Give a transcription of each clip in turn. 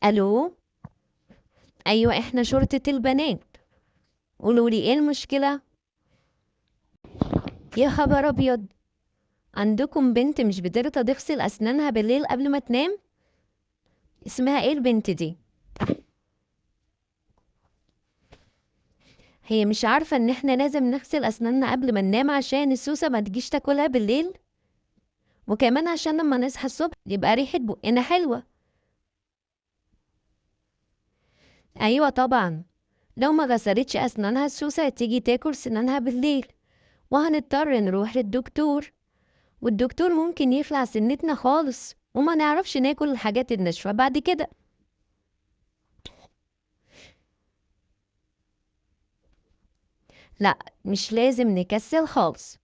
الو. ايوه، احنا شرطة البنات. قولوا لي ايه المشكلة؟ يا خبر ابيض، عندكم بنت مش بترضى تغسل اسنانها بالليل قبل ما تنام؟ اسمها ايه البنت دي؟ هي مش عارفة ان احنا لازم نغسل اسناننا قبل ما ننام عشان السوسة ما تجيش تاكلها بالليل، وكمان عشان لما نصحى الصبح يبقى ريحة بقنا حلوة. ايوه طبعا، لو ما غسلتش اسنانها السوسة هتيجي تاكل سنانها بالليل، وهنضطر نروح للدكتور، والدكتور ممكن يخلع سنتنا خالص وما نعرفش ناكل الحاجات الناشفة بعد كده. لا، مش لازم نكسل خالص.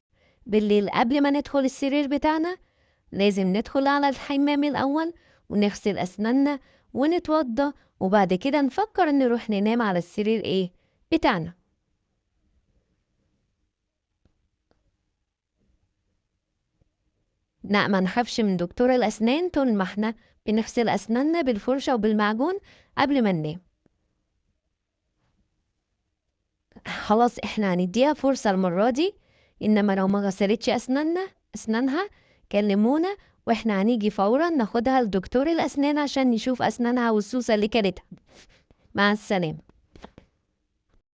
بالليل قبل ما ندخل السرير بتاعنا لازم ندخل على الحمام الأول ونغسل أسناننا ونتوضى، وبعد كده نفكر نروح ننام على السرير بتاعنا. لا، ما نخافش من دكتور الأسنان طول ما احنا بنغسل أسناننا بالفرشة وبالمعجون قبل ما ننام. خلاص احنا هنديها فرصة المرة دي، انما لو ما غسلتش اسنانها كلمونا، واحنا هنيجي فورا ناخدها لدكتور الاسنان عشان نشوف اسنانها والسوسة اللي كلتها. مع السلامة.